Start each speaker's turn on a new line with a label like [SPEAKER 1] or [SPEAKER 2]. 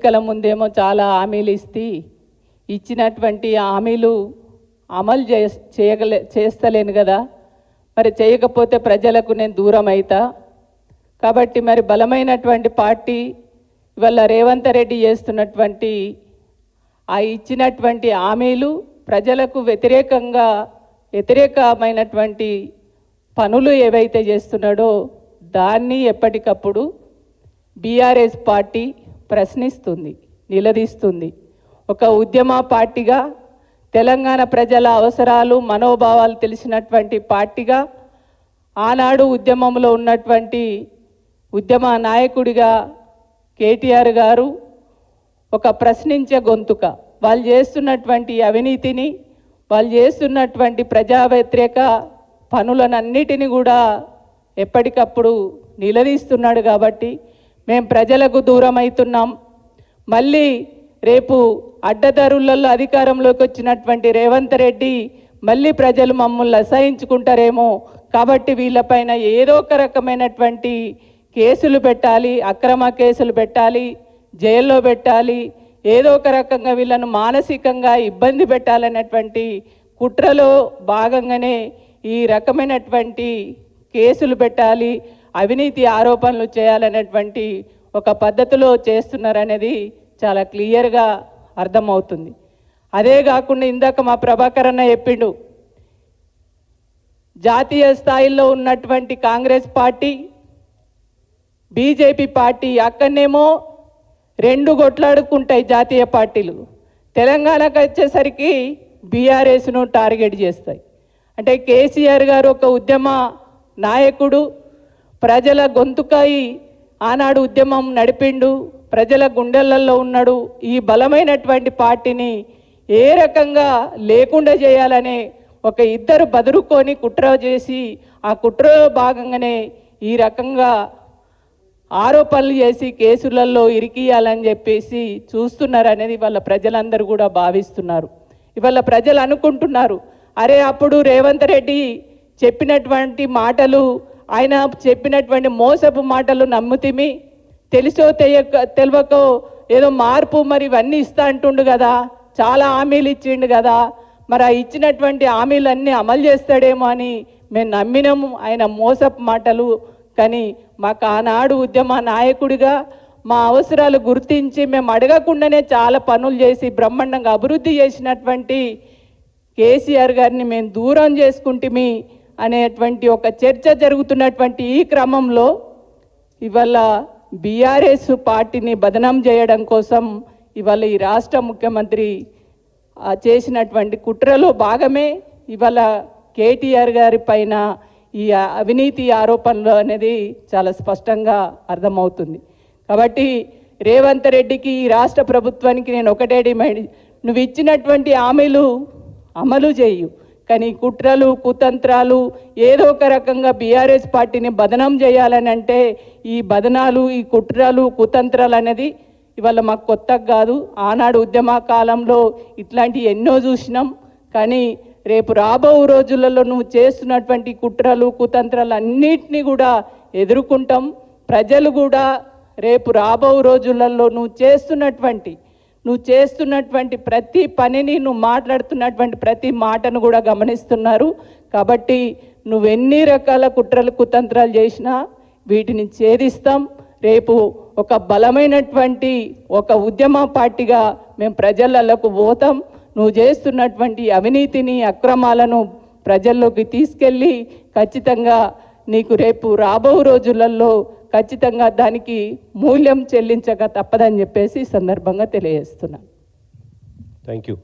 [SPEAKER 1] ఎన్నికల ముందేమో చాలా హామీలు ఇచ్చినటువంటి హామీలు అమలు చేస్తలేను కదా, మరి చేయకపోతే ప్రజలకు నేను దూరం అవుతా. కాబట్టి మరి బలమైనటువంటి పార్టీ ఇవాళ రేవంత్ రెడ్డి చేస్తున్నటువంటి ఆ ఇచ్చినటువంటి హామీలు ప్రజలకు వ్యతిరేకమైనటువంటి పనులు ఏవైతే చేస్తున్నాడో దాన్ని ఎప్పటికప్పుడు బీఆర్ఎస్ పార్టీ ప్రశ్నిస్తుంది, నిలదీస్తుంది. ఒక ఉద్యమ పార్టీగా తెలంగాణ ప్రజల అవసరాలు మనోభావాలు తెలిసినటువంటి పార్టీగా ఆనాడు ఉద్యమంలో ఉన్నటువంటి ఉద్యమ నాయకుడిగా కేటీఆర్ గారు ఒక ప్రశ్నించే గొంతుక, వాళ్ళు చేస్తున్నటువంటి అవినీతిని, వాళ్ళు చేస్తున్నటువంటి ప్రజా వ్యతిరేక పనులనన్నిటిని కూడా ఎప్పటికప్పుడు నిలదీస్తున్నాడు. కాబట్టి మేము ప్రజలకు దూరం అవుతున్నాం. మళ్ళీ రేపు అడ్డదారులలో అధికారంలోకి వచ్చినటువంటి రేవంత్ రెడ్డి మళ్ళీ ప్రజలు మమ్మల్ని అసహించుకుంటారేమో, కాబట్టి వీళ్ళపైన ఏదో ఒక రకమైనటువంటి కేసులు పెట్టాలి, అక్రమ కేసులు పెట్టాలి, జైల్లో పెట్టాలి, ఏదో ఒక రకంగా వీళ్ళను మానసికంగా ఇబ్బంది పెట్టాలనేటువంటి కుట్రలో భాగంగానే ఈ రకమైనటువంటి కేసులు పెట్టాలి, అవినీతి ఆరోపణలు చేయాలనేటువంటి ఒక పద్ధతిలో చేస్తున్నారనేది చాలా క్లియర్గా అర్థమవుతుంది. అదే కాకుండా ఇందాక మా ప్రభాకర్ అన్న చెప్పిండు, జాతీయ స్థాయిలో ఉన్నటువంటి కాంగ్రెస్ పార్టీ, బీజేపీ పార్టీ అక్కడనేమో రెండు కొట్లాడుకుంటాయి జాతీయ పార్టీలు. తెలంగాణకు వచ్చేసరికి బీఆర్ఎస్ను టార్గెట్ చేస్తాయి. అంటే కేసీఆర్ గారు ఒక ఉద్యమ నాయకుడు, ప్రజల గొంతుకై ఆనాడు ఉద్యమం నడిపిండు, ప్రజల గుండెలలో ఉన్నాడు. ఈ బలమైనటువంటి పార్టీని ఏ రకంగా లేకుండా చేయాలనే ఒక ఇద్దరు బదురుకొని కుట్ర చేసి ఆ కుట్రలో భాగంగానే ఈ రకంగా ఆరోపణలు చేసి కేసులలో ఇరికియాలని చెప్పేసి చూస్తున్నారు అనేది వాళ్ళ ప్రజలందరూ కూడా భావిస్తున్నారు. ఇవాళ ప్రజలు అనుకుంటున్నారు, అరే అప్పుడు రేవంత్ రెడ్డి చెప్పినటువంటి మాటలు, ఆయన చెప్పినటువంటి మోసపు మాటలు నమ్ముతిమి, తెలిసో తెలియకో ఏదో మార్పు మరి ఇవన్నీ ఇస్తా అంటుండు కదా, చాలా హామీలు ఇచ్చిండు కదా, మరి ఆ ఇచ్చినటువంటి హామీలన్నీ అమలు చేస్తాడేమో అని మేము నమ్మినాము ఆయన మోసపు మాటలు. కానీ మాకు ఆనాడు ఉద్యమ నాయకుడిగా మా అవసరాలు గుర్తించి మేము అడగకుండానే చాలా పనులు చేసి బ్రహ్మాండంగా అభివృద్ధి చేసినటువంటి కేసీఆర్ గారిని మేము దూరం చేసుకుంటుమి అనేటువంటి ఒక చర్చ జరుగుతున్నటువంటి ఈ క్రమంలో ఇవాళ బీఆర్ఎస్ పార్టీని బదనాం చేయడం కోసం ఇవాళ ఈ రాష్ట్ర ముఖ్యమంత్రి చేసినటువంటి కుట్రలో భాగమే ఇవాళ కేటీఆర్ గారి పైన ఈ అవినీతి ఆరోపణలు అనేది చాలా స్పష్టంగా అర్థమవుతుంది. కాబట్టి రేవంత్ రెడ్డికి, ఈ రాష్ట్ర ప్రభుత్వానికి నేను ఒకటే డిమాండ్, నువ్వు ఇచ్చినటువంటి హామీలు అమలు చేయు, కానీ కుట్రలు కుతంత్రాలు ఏదో ఒక రకంగా బీఆర్ఎస్ పార్టీని బదనాం చేయాలని అంటే ఈ బదనాలు, ఈ కుట్రలు కుతంత్రాలు అనేది ఇవాళ మాకు కొత్తగా కాదు. ఆనాడు ఉద్యమ కాలంలో ఇట్లాంటివి ఎన్నో చూసినాం. కానీ రేపు రాబో రోజులలో నువ్వు చేస్తున్నటువంటి కుట్రలు కుతంత్రాలు అన్నిటినీ కూడా ఎదుర్కొంటాం. ప్రజలు కూడా రేపు రాబో రోజులలో నువ్వు చేస్తున్నటువంటి ప్రతి పనిని, నువ్వు మాట్లాడుతున్నటువంటి ప్రతి మాటను కూడా గమనిస్తున్నారు. కాబట్టి నువ్వెన్ని రకాల కుట్రలు కుతంత్రాలు చేసినా వీటిని ఛేదిస్తాం. రేపు ఒక బలమైనటువంటి ఒక ఉద్యమ పార్టీగా మేము ప్రజలకు పోతాం. నువ్వు చేస్తున్నటువంటి అవినీతిని, అక్రమాలను ప్రజల్లోకి తీసుకెళ్ళి ఖచ్చితంగా నీకు రేపు రాబో రోజులలో ఖచ్చితంగా దానికి మూల్యం చెల్లించక తప్పదని చెప్పేసి ఈ సందర్భంగా తెలియజేస్తున్నాను.
[SPEAKER 2] Thank you.